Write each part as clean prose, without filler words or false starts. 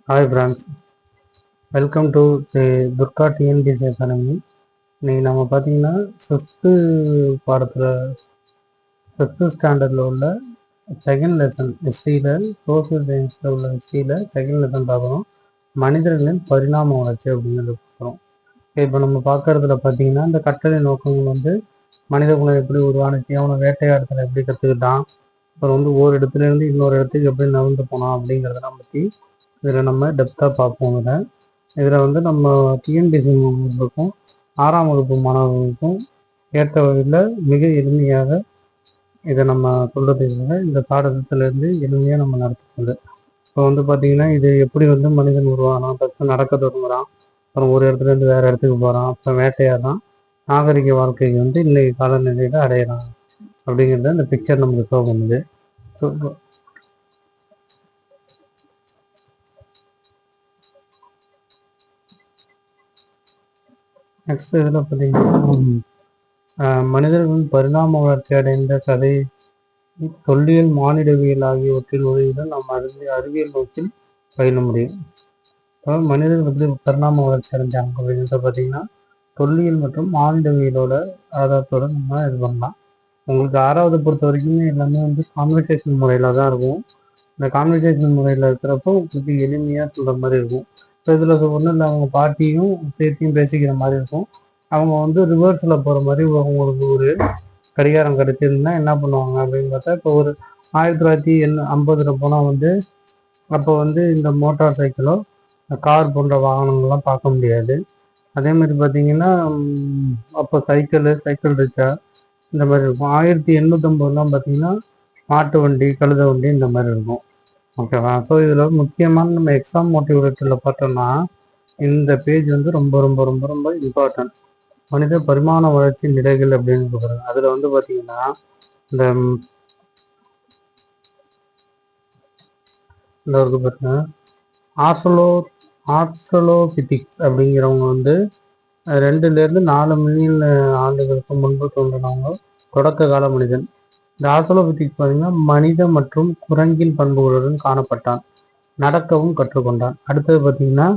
Hi friends, welcome to Durga TNPSC academy. இன்னைக்கு நம்ம பார்த்தீங்கன்னா ஃபிஃப்த்து பாடத்தில் ஃபிஃப்த்து ஸ்டாண்டர்டில் உள்ள செகண்ட் லெசன் ஹிஸ்ட்ரியில், சோசியல் சயின்ஸில் உள்ள ஹிஸ்ட்ரியில் செகண்ட் லெசன் பார்க்குறோம். மனிதர்களின் பரிணாம வளர்ச்சி அப்படிங்கிறது பார்க்குறோம். இப்போ நம்ம பார்க்குறதுல பார்த்தீங்கன்னா இந்த கட்டளை நோக்கங்கள் வந்து மனித குலம் எப்படி உருவானுச்சு, அவனை வேட்டையாடுறதுல எப்படி கற்றுக்கிட்டான், அப்புறம் வந்து ஒரு இடத்துலேருந்து இன்னொரு இடத்துக்கு எப்படி நகர்ந்து போனான் அப்படிங்கிறதெல்லாம் பற்றி இதில் நம்ம டெப்த்தாக பார்ப்போம். இதில் வந்து நம்ம டிஎன்பிஎஸ்சி மாணவர்களுக்கும் 6ஆம் வகுப்பு மாணவர்களுக்கும் ஏற்ற வகையில் மிக எளிமையாக இதை நம்ம சொல்கிறதுக்காக இந்த பாடத்திலேருந்து எளிமையாக நம்ம நடத்துறது. இப்போ வந்து பார்த்திங்கன்னா இது எப்படி வந்து மனிதன் உருவானான், ஃபஸ்ட்டு நடக்க தொடங்குறான், அப்புறம் ஒரு இடத்துலேருந்து வேறு இடத்துக்கு போகிறான், அப்புறம் வேட்டையாடுறான், நாகரிக வாழ்க்கைக்கு வந்து இன்றைய காலநிலையில் அடையிறான் அப்படிங்கிறத இந்த பிக்சர் நமக்கு ஷோ பண்ணுது. ஸோ நெக்ஸ்ட் இதில் பார்த்தீங்கன்னா மனிதர்களின் பரிணாம வளர்ச்சி அடைந்த கதை, தொல்லியல், மானிடவியல் ஆகியவற்றின் உதவியுடன் நம்ம அறிவியல் நோக்கில் பயில முடியும். அதாவது மனிதர்கள் எப்படி பரிணாம வளர்ச்சி அடைஞ்சாங்க அப்படின்றத பார்த்தீங்கன்னா தொல்லியல் மற்றும் மானிடவியலோட ஆதாரத்தோட நம்ம இது பண்ணலாம். உங்களுக்கு 6வது பொறுத்த வரைக்குமே எல்லாமே வந்து கான்வர்சேஷன் முறையில் தான் இருக்கும். இந்த கான்வர்சேஷன் முறையில் இருக்கிறப்போ உங்களுக்கு எளிமையாக சொல்கிற மாதிரி இருக்கும். ஸோ இதில் ஒன்றும் இல்லை, அவங்க பாட்டியும் சேர்த்தியும் பேசிக்கிற மாதிரி இருக்கும். அவங்க வந்து ரிவர்ஸில் போகிற மாதிரி அவங்களுக்கு ஒரு கடிகாரம் கிடைச்சிருந்தா என்ன பண்ணுவாங்க அப்படின்னு பார்த்தா, இப்போ ஒரு 1950 போனால் வந்து அப்போ வந்து இந்த மோட்டார் சைக்கிளோ கார் போன்ற வாகனங்கள்லாம் பார்க்க முடியாது. அதே மாதிரி பார்த்தீங்கன்னா அப்போ சைக்கிள் ரிக்ஷா இந்த மாதிரி இருக்கும். 1850 பார்த்தீங்கன்னா மாட்டு வண்டி, கழுத வண்டி இந்த மாதிரி இருக்கும். ஓகேவா? ஸோ இதில் முக்கியமான நம்ம எக்ஸாம் மோட்டிவேட்டரில் பார்த்தோம்னா இந்த பேஜ் வந்து ரொம்ப ரொம்ப ரொம்ப ரொம்ப இம்பார்ட்டன்ட். மனித பரிமாண வளர்ச்சி நிலைகள் அப்படின்னு சொல்கிறாங்க. அதில் வந்து பார்த்தீங்கன்னா இந்த இருக்கு பார்த்தீங்கன்னா ஆர்சலோபிதிக்ஸ் அப்படிங்கிறவங்க வந்து 2லேருந்து 4 மில்லியன் ஆண்டுகளுக்கு முன்பு தோன்றினவங்க தொடக்க கால மனிதன். இந்த ஆர்சலோபிதிக்ஸ் பார்த்தீங்கன்னா மனித மற்றும் குரங்கின் பண்புகளுடன் காணப்பட்டான், நடக்கவும் கற்றுக்கொண்டான். அடுத்தது பார்த்தீங்கன்னா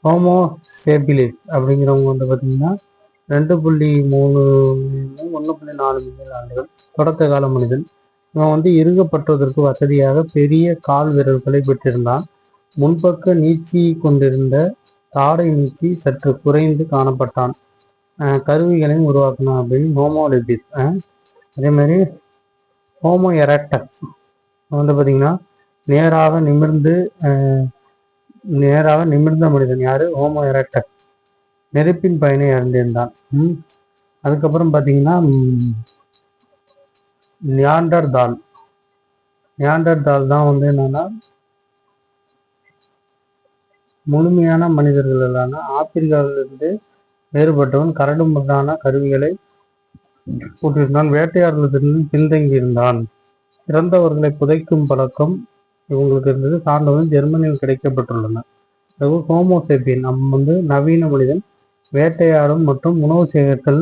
ஹோமோ சேபிலிஸ் அப்படிங்கிறவங்க வந்து பார்த்தீங்கன்னா 2.3 1.4 மில்லியன் ஆண்டுகள் தொடக்க கால மனிதன். இவன் வந்து இறுகப்பற்றுவதற்கு வசதியாக பெரிய கால் விரல்களை பெற்றிருந்தான். முன்பக்க நீச்சி கொண்டிருந்த தாடை நீச்சி சற்று குறைந்து காணப்பட்டான். கருவிகளையும் உருவாக்கணும் அப்படின்னு ஹோமோலிபிஸ். அதே மாதிரி ஹோமோ எரக்டஸ் வந்து பார்த்தீங்கன்னா நேராக நிமிர்ந்த மனிதன். யாரு? Homo erectus. நெருப்பின் பயனை அறிந்திருந்தான். அதுக்கப்புறம் பார்த்தீங்கன்னா நியாண்டர்தால் தான் வந்து என்னன்னா முழுமையான மனிதர்களான ஆப்பிரிக்காவிலிருந்து வேறுபட்டவன். கரடு முரடான கருவிகளை கூட்டியிருந்தான். வேட்டையாடுவதிலிருந்து பின்தங்கியிருந்தான். இறந்தவர்களை புதைக்கும் பழக்கம் இவங்களுக்கு இருந்தது. சார்ந்தவர்கள் ஜெர்மனியில் கிடைக்கப்பட்டுள்ளன. அதாவது ஹோமோசேபியன் நம்ம வந்து நவீன மனிதன், வேட்டையாடும் மற்றும் உணவு சேகரித்தல்,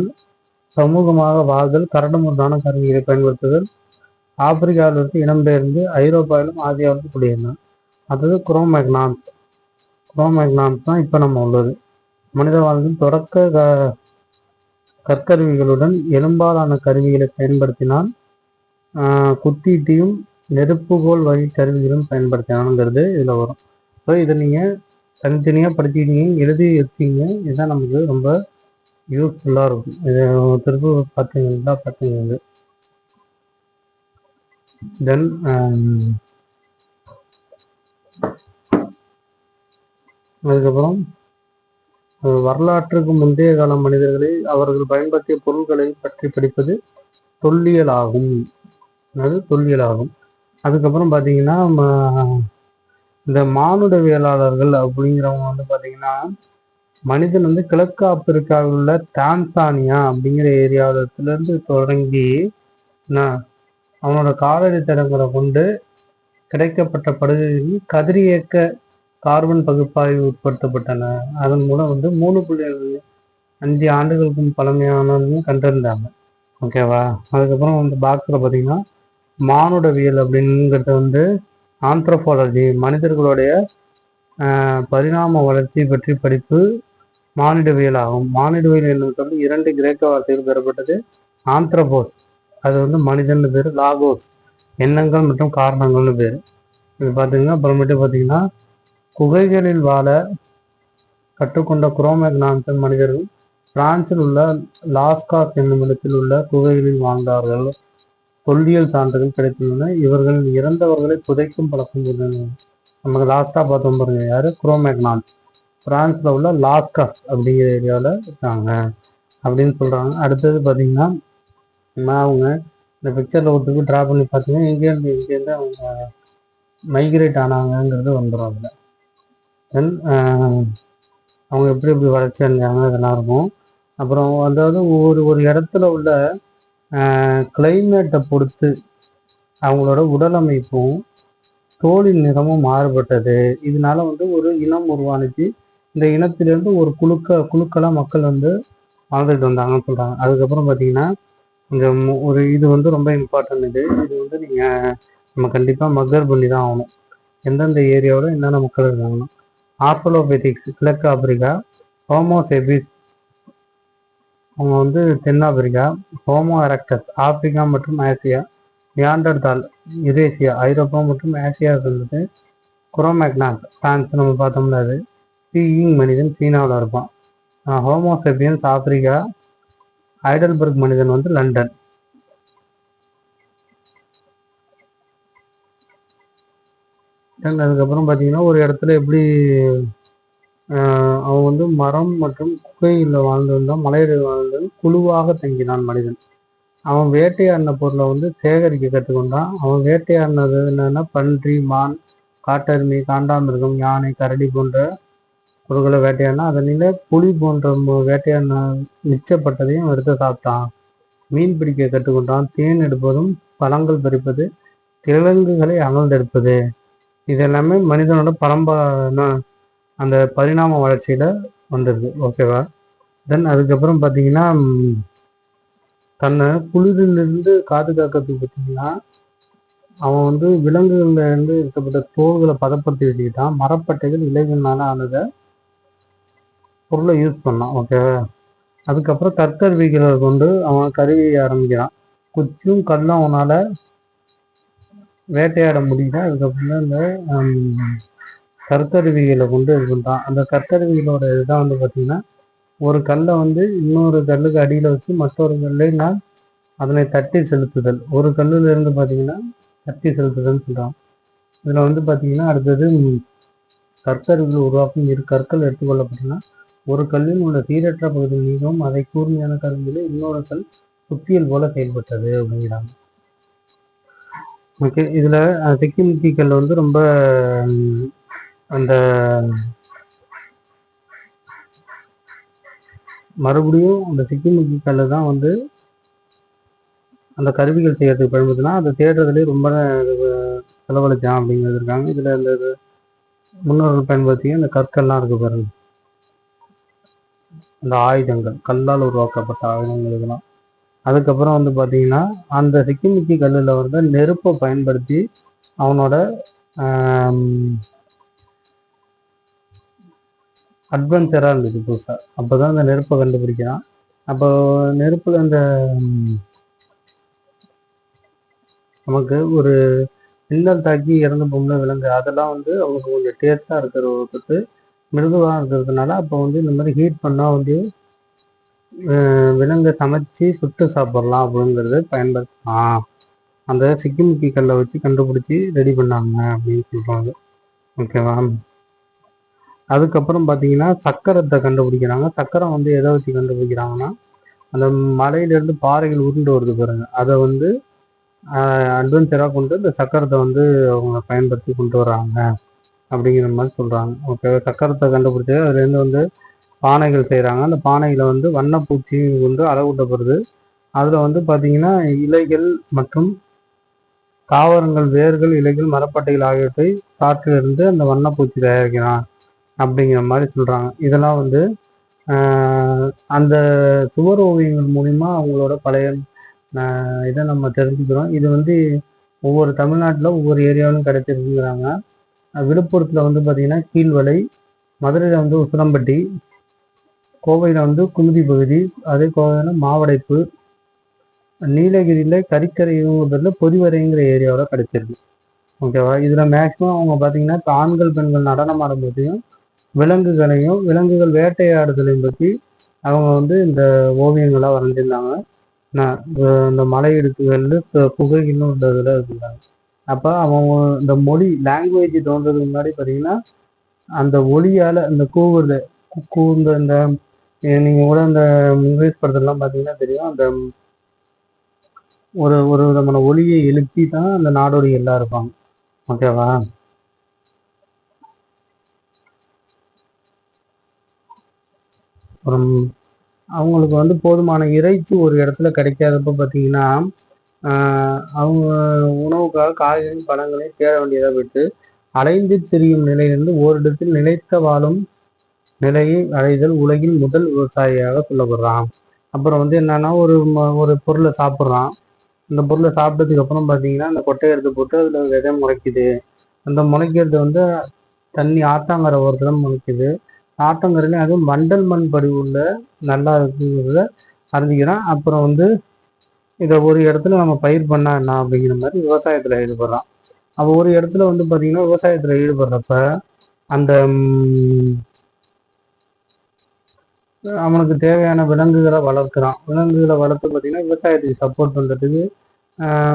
சமூகமாக வாழ்தல், கரடுமுரடான கருவிகளை பயன்படுத்துதல், ஆப்பிரிக்காவிலிருந்து இடம்பெயர்ந்து ஐரோப்பாவிலும் ஆசியாவிலும் குடியேறினான். அதாவது குரோமேக்னான்ஸ் தான் இப்போ நம்ம உள்ளது. மனித வாழ்வில் தொடக்க கற்கருவிகளுடன் எலும்பாலான கருவிகளை பயன்படுத்தினால், குத்தீட்டியும் நெருப்புகோல் வகை கருவிகளும் பயன்படுத்தினாங்கிறது இதில் வரும். ஸோ இதை நீங்கள் தனித்தனியாக படிச்சுக்கிட்டீங்க, எழுதி வச்சிங்க. இதுதான் நமக்கு ரொம்ப யூஸ்ஃபுல்லாக இருக்கும். இதை திரும்ப பார்த்தீங்கன்னா தென் அதுக்கப்புறம் வரலாற்றுக்கு முந்தைய கால மனிதர்களை அவர்கள் பயன்படுத்திய பொருட்களை பற்றி படிப்பது தொல்லியல் ஆகும். அதுக்கப்புறம் பார்த்தீங்கன்னா இந்த மானுடவியலாளர்கள் அப்படிங்கிறவங்க வந்து பார்த்தீங்கன்னா மனிதன் வந்து கிழக்கு ஆப்பிரிக்காவில் உள்ள டான்சானியா அப்படிங்கிற ஏரியாவிலிருந்து தொடங்கி அவனோட காலடி தடங்களை கொண்டு கிடைக்கப்பட்ட படுகைகளில் கதிரியக்க கார்பன் பகுப்பாய்வு உட்படுத்தப்பட்டன. அதன் மூலம் வந்து 3.5 ஆண்டுகளுக்கும் பழமையானதுன்னு கண்டிருந்தாங்க. ஓகேவா? அதுக்கப்புறம் வந்து பாக்ஸில் பார்த்தீங்கன்னா மானுடவியல் அப்படிங்கிறது வந்து ஆந்த்ரோபாலஜி, மனிதர்களுடைய பரிணாம வளர்ச்சி பற்றி படிப்பு மானிடவியல் ஆகும். மானிடவியல் என்னும் சொல்லி 2 கிரேக்க வார்த்தைகள் பெறப்பட்டது. ஆந்த்ரோபோஸ் அது வந்து மனிதன் பேர், லாகோஸ் எண்ணங்கள் மற்றும் காரணங்கள்னு பேர். இது பார்த்தீங்கன்னா அப்புறமேட்டு பார்த்தீங்கன்னா குகைகளில் வாழ கற்றுக்கொண்ட குரோமேக்னான்சன் மனிதர்கள் பிரான்சில் உள்ள லாஸ்காஸ் என்னும் இடத்தில் உள்ள குகைகளில் வாழ்ந்தார்கள். தொல்லியல் சான்றுகள் கிடைத்துள்ளன. இவர்கள் இறந்தவர்களை புதைக்கும் பழக்கம் இருந்தது. நமக்கு லாஸ்டா பார்த்தோம் பாருங்க, யாரு? குரோமேக்னான்ஸ் பிரான்ஸ்ல உள்ள லாஸ்காஸ் அப்படிங்கிற ஏரியாவில் இருக்காங்க அப்படின்னு சொல்றாங்க. அடுத்தது பார்த்தீங்கன்னா அவங்க இந்த பிக்சர்ல ஒருத்தருக்கு ட்ரா பண்ணி பார்த்தீங்கன்னா இங்கேருந்து அவங்க மைக்ரேட் ஆனாங்கங்கிறது வந்துடும் அதில். தென் அவங்க எப்படி எப்படி வளர்ச்சி அடைஞ்சாங்க இதெல்லாம் இருக்கும். அப்புறம் அதாவது ஒரு இடத்துல உள்ள கிளைமேட்டை பொறுத்து அவங்களோட உடல் அமைப்பும் தோலின் நிறமும் மாறுபட்டது. இதனால வந்து ஒரு இனம் உருவானுச்சு. இந்த இனத்திலிருந்து ஒரு குழுக்களாக மக்கள் வந்து வாழ்ந்துட்டு வந்தாங்கன்னு சொல்றாங்க. அதுக்கப்புறம் பார்த்தீங்கன்னா இந்த இது வந்து ரொம்ப இம்பார்ட்டன்ட். இது வந்து நம்ம கண்டிப்பாக மக்கர் பண்ணி தான் ஆகணும். எந்தெந்த ஏரியாவில் என்னென்ன மக்கள் இருக்காங்கன்னா ஆர்த்தலோபெதிக்ஸ் கிழக்கு ஆப்பிரிக்கா, ஹோமோசெபிஸ் அவங்க வந்து தென்னாப்பிரிக்கா, ஹோமோ எரக்டஸ் ஆப்பிரிக்கா மற்றும் ஆசியா, நியாண்டர்தால் யுரேசியா ஐரோப்பா மற்றும் ஆசியா இருந்தது. குரோமேக்னான்ஸ் பிரான்ஸ் நம்ம பார்த்தோம்னா அது சீயிங் மனிதன் சீனாவில் இருப்பான். ஹோமோசெபியன்ஸ் ஆப்பிரிக்கா, ஐடல்பர்க் மனிதன் வந்து லண்டன். அதுக்கப்புறம் பார்த்தீங்கன்னா ஒரு இடத்துல எப்படி அவன் வந்து மரம் மற்றும் குகையில் வாழ்ந்திருந்தான், மலையில் வாழ்ந்தது குழுவாக தங்கினான் மனிதன். அவன் வேட்டையாடின பொருளை வந்து சேகரிக்க கற்றுக்கொண்டான். அவன் வேட்டையாடினது என்னன்னா பன்றி, மான், காட்டெருமை, காண்டாமிருகம், யானை, கரடி போன்ற பொருட்களை வேட்டையாடினா. அதனால புலி போன்ற வேட்டையாடின மிச்சப்பட்டதையும் எடுத்து சாப்பிட்டான். மீன் பிடிக்க கற்றுக்கொண்டான். தேன் எடுப்பதும் பழங்கள் பறிப்பது, கிழங்குகளை அகழ்ந்தெடுப்பது இது எல்லாமே மனிதனோட அந்த பரிணாம வளர்ச்சியில வந்துடுது. ஓகேவா? தென் அதுக்கப்புறம் பார்த்தீங்கன்னா தன்னை குளிரிலிருந்து பாதுகாக்கிறதுக்கு பார்த்தீங்கன்னா அவன் வந்து விலங்குகள்ல இருந்து இருக்கப்பட்ட தோள்களை பதப்படுத்தி வச்சுக்கிட்டான். மரப்பட்டைகள் இலைகள்னால ஆனதை பொருளை யூஸ் பண்ணான். ஓகேவா? அதுக்கப்புறம் கற்கருவிகளை கொண்டு அவன் கருவி ஆரம்பிக்கிறான். குச்சியும் கல்லும் அவனால வேட்டையாட முடியல. அதுக்கப்புறம் தான் இந்த கற்கருவிகளை கொண்டு இது பண்ணுறான். அந்த கற்கருவிகளோட இதுதான் வந்து பார்த்தீங்கன்னா ஒரு கல்லை வந்து இன்னொரு கல்லுக்கு அடியில் வச்சு மற்றொரு கல்லைனா அதனை தட்டி செலுத்துதல். ஒரு கல்லுல இருந்து பார்த்தீங்கன்னா தட்டி செலுத்துதல்னு சொல்கிறான். இதில் வந்து பார்த்தீங்கன்னா அடுத்தது கற்கருவிகள் உருவாக்கும் 2 கற்கள் எடுத்துக்கொள்ளப்பட்டன. ஒரு கல்லில் உள்ள சீரற்ற பகுதி நீங்கவும் அதை கூர்மையான கருவியில் இன்னொரு கல் சுத்தியல் போல செயல்பட்டது அப்படிங்கிறாங்க. ஓகே, இதில் சிக்கிமுக்கி கல் வந்து ரொம்ப அந்த மறுபடியும் அந்த சிக்கிமுக்கி கல் தான் வந்து அந்த கருவிகள் செய்யறதுக்கு பயன்படுத்தினா அதை தேடுறதுலேயே ரொம்ப செலவழிச்சான் அப்படிங்கிறது இருக்காங்க. இதில் இந்த முன்னோர்கள் பயன்படுத்திய இந்த கற்கள்லாம் இருக்கு பாருங்க, அந்த ஆயுதங்கள் கல்லால் உருவாக்கப்பட்ட ஆயுதங்கள் இதெல்லாம். அதுக்கப்புறம் வந்து பார்த்தீங்கன்னா அந்த சிக்கிமுக்கி கல்லில் வந்து நெருப்பை பயன்படுத்தி அவனோட அட்வென்ச்சராக இருந்துச்சு புதுசாக. அப்போ தான் அந்த நெருப்பை கண்டுபிடிக்கிறான். அப்போ நெருப்பில் அந்த நமக்கு ஒரு மின்னல் தாக்கி இறந்து போன விலங்கு அதெல்லாம் வந்து அவங்களுக்கு கொஞ்சம் டேஸ்டாக இருக்கிறதுக்கு மிருதுவாக இருக்கிறதுனால அப்போ வந்து இந்த மாதிரி ஹீட் பண்ணால் வந்து விலங்கை சமைச்சு சுட்டு சாப்பிட்லாம் அப்படிங்கிறது பயன்படுத்தலாம். அந்த சிக்கிமுக்கி கல்லை வச்சு கண்டுபிடிச்சி ரெடி பண்ணாங்க அப்படின்னு சொல்கிறாங்க. ஓகேவா? அதுக்கப்புறம் பார்த்தீங்கன்னா சக்கரத்தை கண்டுபிடிக்கிறாங்க. சக்கரம் வந்து எதை வச்சு கண்டுபிடிக்கிறாங்கன்னா அந்த மலையிலேருந்து பாறைகள் உருண்டு வருது பாருங்க, அதை வந்து அட்வென்ச்சராக கொண்டு இந்த சக்கரத்தை வந்து அவங்க பயன்படுத்தி கொண்டு வர்றாங்க அப்படிங்கிற மாதிரி சொல்கிறாங்க. ஓகே, சக்கரத்தை கண்டுபிடிச்சி அதுலேருந்து வந்து பானைகள் செய்கிறாங்க. அந்த பானைகளை வந்து வண்ணப்பூச்சி கொண்டு அளவூட்டப்படுது. அதில் வந்து பார்த்தீங்கன்னா இலைகள் மற்றும் தாவரங்கள், வேர்கள், இலைகள், மரப்பட்டைகள் ஆகியவற்றை காற்றிலிருந்து அந்த வண்ணப்பூச்சி தயாரிக்கிறான் அப்படிங்கிற மாதிரி சொல்கிறாங்க. இதெல்லாம் வந்து அந்த சுவர் ஓவியங்கள் மூலிமா அவங்களோட பழைய இதை நம்ம தெரிஞ்சுக்கிறோம். இது வந்து ஒவ்வொரு தமிழ்நாட்டில் ஒவ்வொரு ஏரியாவிலும் கிடைச்சிருக்குங்கிறாங்க. விழுப்புரத்தில் வந்து பார்த்தீங்கன்னா கீழ்வளை, மதுரையில் வந்து உசிலம்பட்டி, கோவையில் வந்து குமுதி பகுதி, அதே கோவையில் மாவடைப்பு, நீலகிரியில் கரிக்கரை இவங்க பேரில் பொதிவரைங்கிற ஏரியாவில் கிடைச்சிருக்கு. ஓகேவா? இதில் மேக்ஸிமம் அவங்க பார்த்தீங்கன்னா இப்போ ஆண்கள் பெண்கள் நடனம் ஆடும்போதையும் விலங்குகள் வேட்டையாடுதலையும் பற்றி அவங்க வந்து இந்த ஓவியங்களாக வரைஞ்சிருந்தாங்க. இந்த மலை இடுக்குகள்ல புகைகளும் இந்த இதில் இருந்தாங்க. அப்போ அவங்க இந்த மொழி லாங்குவேஜ் தோன்றதுக்கு முன்னாடி பார்த்தீங்கன்னா அந்த ஒளியால் அந்த கூவுந்த இந்த நீங்கள் கூட இந்த இங்கிலீஷ் படத்துலலாம் பார்த்தீங்கன்னா தெரியும், அந்த ஒரு ஒரு விதமான ஒளியை எழுப்பி தான் அந்த நாடோடி எல்லாம் இருப்பாங்க. ஓகேவா? அப்புறம் அவங்களுக்கு வந்து போதுமான இறைச்சி ஒரு இடத்துல கிடைக்காதப்ப பார்த்தீங்கன்னா அவங்க உணவுக்காக காய்கறி பழங்களையும் தேட வேண்டியதாக போயிட்டு அலைந்து திரியும் நிலையிலிருந்து ஓரிடத்தில் நிலைத்த வாழும் நிலையை அடைதல் உலகின் முதல் விவசாயியாக சொல்லப்படுறான். அப்புறம் வந்து என்னன்னா ஒரு பொருளை சாப்பிட்றான். இந்த பொருளை சாப்பிட்டதுக்கு அப்புறம் பார்த்தீங்கன்னா அந்த கொட்டையை எடுத்து போட்டு அதில் விதை முளைக்குது. அந்த முளைக்கிறது வந்து தண்ணி ஆத்தாங்கரை ஓரத்தில் முளைக்குது. ஆத்தங்கரையிலையும் அதுவும் வண்டல் மண் படிவுள்ள நல்லா இருக்குங்கிறத அறிஞ்சிக்கிறான். அப்புறம் வந்து இதை ஒரு இடத்துல நம்ம பயிர் பண்ணா என்ன அப்படிங்கிற மாதிரி விவசாயத்தில் ஈடுபடுறான். அப்போ ஒரு இடத்துல வந்து பார்த்தீங்கன்னா விவசாயத்தில் ஈடுபடுறப்ப அந்த அவனுக்கு தேவையான விலங்குகளை வளர்க்குறான். விலங்குகளை வளர்த்து பார்த்தீங்கன்னா விவசாயத்துக்கு சப்போர்ட் பண்ணுறதுக்கு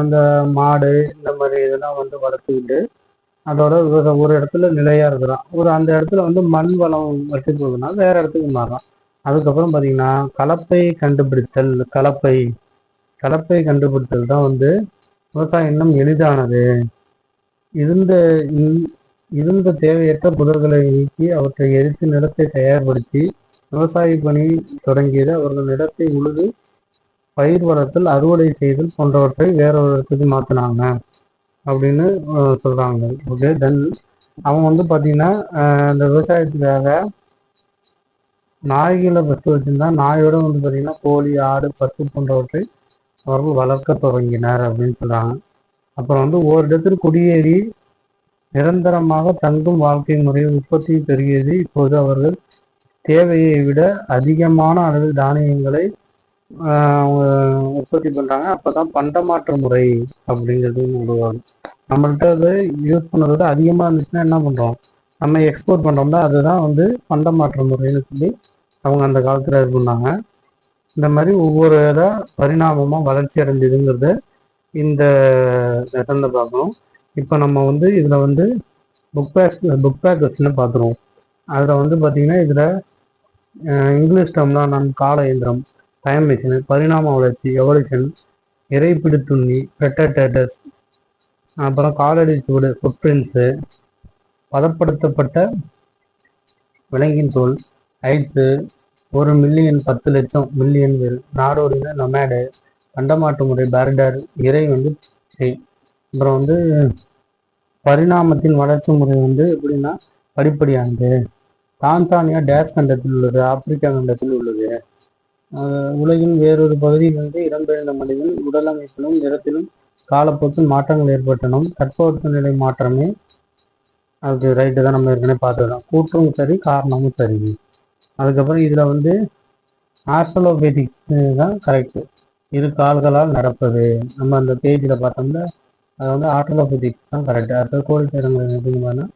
அந்த மாடு இந்த மாதிரி இதெல்லாம் வந்து வளர்த்துக்கிட்டு அதோட ஒரு இடத்துல நிலையா இருக்கிறான். அந்த இடத்துல வந்து மண் வளம் வச்சு போகுதுன்னா வேற இடத்துக்கு மாறுறான். அதுக்கப்புறம் பார்த்தீங்கன்னா கலப்பை கண்டுபிடித்தல் தான் வந்து விவசாயம் இன்னும் எளிதானது. இருந்த தேவையற்ற புதர்களை நீக்கி அவற்றை எரித்து நிலத்தை தயார்படுத்தி விவசாய பணி தொடங்கியது. அவர்கள் நிலத்தை உழுது பயிர் வளர்த்தல், அறுவடை செய்தல் போன்றவற்றை வேற ஒரு இடத்துக்கு மாற்றினாங்க அப்படின்னு சொல்றாங்க. ஓகே, தென் அவங்க வந்து பார்த்தீங்கன்னா இந்த விவசாயத்துக்காக நாய்களை ஃபஸ்ட்டு வச்சுருந்தா நாயோட வந்து பார்த்தீங்கன்னா கோழி, ஆடு, பசு போன்றவற்றை அவர்கள் வளர்க்க தொடங்கினார் அப்படின்னு சொல்றாங்க. அப்புறம் வந்து ஓரிடத்தில் குடியேறி நிரந்தரமாக தங்கும் வாழ்க்கை முறையை உற்பத்தி பெருகியது. இப்போது அவர்கள் தேவையை விட அதிகமான அளவில் தானியங்களை உற்பத்தி பண்றாங்க. அப்பதான் பண்டமாற்று முறை அப்படிங்கிறது உருவாகும். நம்மள்கிட்ட அதை யூஸ் பண்ணுறத அதிகமாக இருந்துச்சுன்னா என்ன பண்ணுறோம், நம்ம எக்ஸ்போர்ட் பண்ணுறோம்னா அதுதான் வந்து பண்டமாற்று முறைன்னு சொல்லி அவங்க அந்த காலத்தில் இது பண்ணாங்க. இந்த மாதிரி ஒவ்வொரு இதாக பரிணாமமாக வளர்ச்சி அடைஞ்சதுங்கிறத இந்த லெசனில் பார்க்கணும். இப்போ நம்ம வந்து இதில் வந்து புக் பேக் கொஸ்டினை பார்த்துருவோம். அதில் வந்து பார்த்திங்கன்னா இதில் இங்கிலீஷ் டேர்ம்லாம் நம் கால இயந்திரம், டைம் மிஷின், பரிணாம வளர்ச்சி, எவல்யூஷன், இறைப்பிடித்துண்ணி, பெட்டேட்டஸ், அப்புறம் காலடி சூடு, ஃபுட்பிரிண்ட்ஸு, பதப்படுத்தப்பட்ட விலங்கின் தோல், ஐட்ஸு, 1 மில்லியன் 10 லட்சம் மில்லியன் பேர், நாடோடின நொமேடு, பண்டமாற்று முறை பேர்டர், இறை வந்து அப்புறம் வந்து பரிணாமத்தின் வளர்ச்சி முறை வந்து எப்படின்னா படிப்படியானது. தான்சானியா டேஷ் கண்டத்தில் உள்ளது, ஆப்பிரிக்கா கண்டத்தில் உள்ளது. உலகின் வேறொரு பகுதியிலிருந்து இடம்பெயர்ந்த மனிதன் உடலமைப்பிலும் நிறத்திலும் காலப்போக்கில் மாற்றங்கள் ஏற்பட்டனும் தட்பவெப்பநிலை மாற்றமே அது ரைட்டு தான், நம்ம ஏற்கனவே பார்த்துக்கலாம். கூற்றும் சரி, காரணமும் சரி. அதுக்கப்புறம் இதில் வந்து ஆஸ்ட்ரலோபேதிக்ஸ் தான் கரெக்டு. இரு கால்களால் நடப்பது நம்ம அந்த பேஜில் பார்த்தோம்னா அது வந்து ஆஸ்ட்ரலோபேதிக்ஸ் தான் கரெக்டு. அடுத்த கோடிச்சேரங்கள் எப்படிங்கன்னா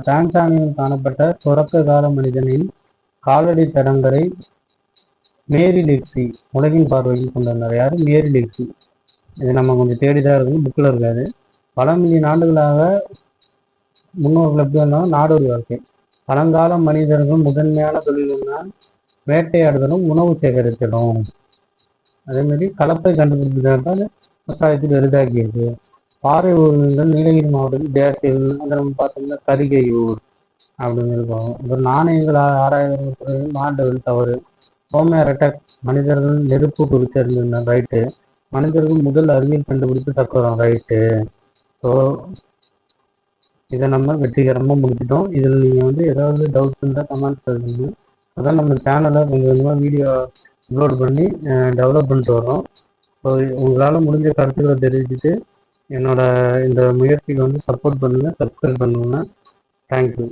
டான்சானியில் காணப்பட்ட தொடக்க கால மனிதனின் காலடி தடங்களை மேரி லெக்ஸி உலகின் பார்வையில் கொண்டு வந்தார். யார்? மேரி லெக்ஸி. இது நம்ம கொஞ்சம் தேடிதான் இருக்குது, புக்கில் இருக்காது. பல மில்லியன் ஆண்டுகளாக முன்னோர்கள் எப்படி இருந்தாலும் நாடோடி வாழ்க்கை. பழங்கால மனிதர்கள் முதன்மையான தொழில்னா வேட்டையாடுதலும் உணவு சேகரித்தலும். அதே மாதிரி கலப்பை கண்டுபிடிப்பதால் விவசாயத்தில் எளிதாக்கியது. பாறை ஓவியங்கள் நீலகிரி மாவட்டத்தில் தேசியில் அந்த நம்ம பார்த்தோம்னா கரிகையூர் அப்படின்னு இருக்கும். அப்புறம் நாணயங்கள் ஆராய்ச்சி மாண்டவன் தவறு. ஹோமோரெக்டஸ் மனிதர்கள் நெருப்பு குறித்திருந்தாங்க, ரைட்டு. மனிதர்கள் முதல் அறிவியல் கண்டுபிடிப்பு தக்குறோம், ரைட்டு. ஸோ இதை நம்ம வெற்றிகரமாக முடிச்சிட்டோம். இதில் நீங்கள் வந்து ஏதாவது டவுட்ஸ் இருந்தால் கமெண்ட்ஸ் எழுதுங்க. அதான் நம்ம சேனலை கொஞ்சம் கொஞ்சமாக வீடியோ அப்லோட் பண்ணி டெவலப் பண்ணிட்டு வரோம். ஸோ உங்களால் முடிஞ்ச கருத்துக்களை தெரிவிச்சுட்டு என்னோட இந்த முயற்சிக்கு வந்து சப்போர்ட் பண்ணுங்கள், சப்ஸ்கிரைப் பண்ணுங்கள். தேங்க்யூ.